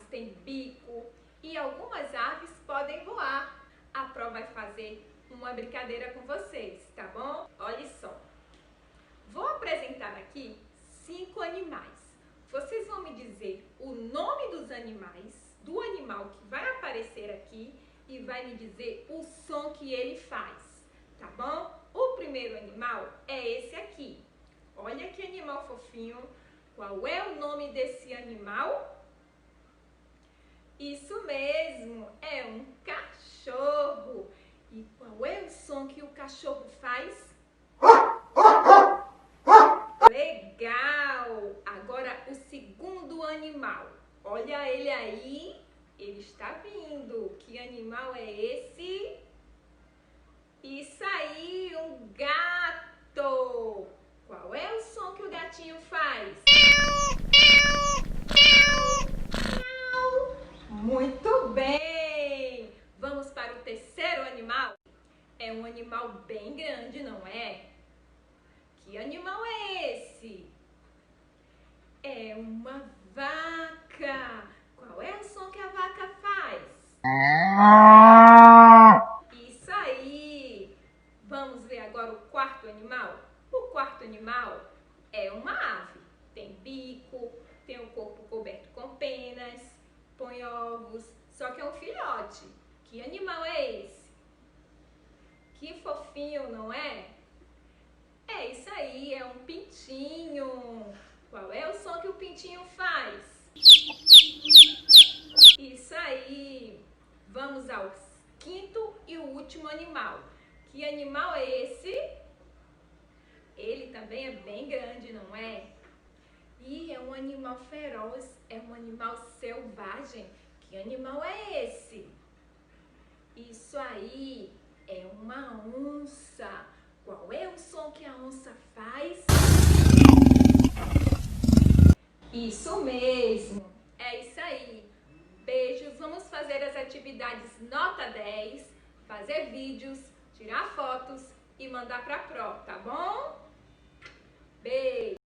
têm bico e algumas aves podem voar. A Pro vai fazer uma brincadeira com vocês, tá bom? Olha só. Vou apresentar aqui 5 animais. Vocês vão me dizer o nome dos animais, do animal que vai aparecer aqui e vai me dizer o som que ele faz, tá bom? O primeiro animal é esse aqui. Olha que animal fofinho. Qual é o nome desse animal? Isso mesmo, é um cachorro. E qual é o som que o cachorro faz? Legal! Agora o segundo animal. Olha ele aí, ele está vindo. Que animal é esse? Isso aí, um gato. Qual é o som que o gatinho faz? Muito bem! Vamos para o terceiro animal? É um animal bem grande, não é? Que animal é esse? É uma vaca. Qual é o som que a vaca faz? Isso aí! Vamos ver agora o quarto animal? O quarto animal é uma ave. Tem bico, tem o corpo coberto com penas, põe ovos, só que é um filhote. Que animal é esse? Que fofinho, não é? É isso aí, é um pintinho. Qual é o som que o pintinho faz? Isso aí. Vamos ao quinto e o último animal. Que animal é esse? Ele também é bem grande, não é? E é um animal feroz, é um animal selvagem. Que animal é esse? Isso aí, é uma onça. Qual é o som que a onça faz? Isso mesmo, é isso aí. Beijos, vamos fazer as atividades nota 10, fazer vídeos, tirar fotos e mandar para a Pro, tá bom? Beijo!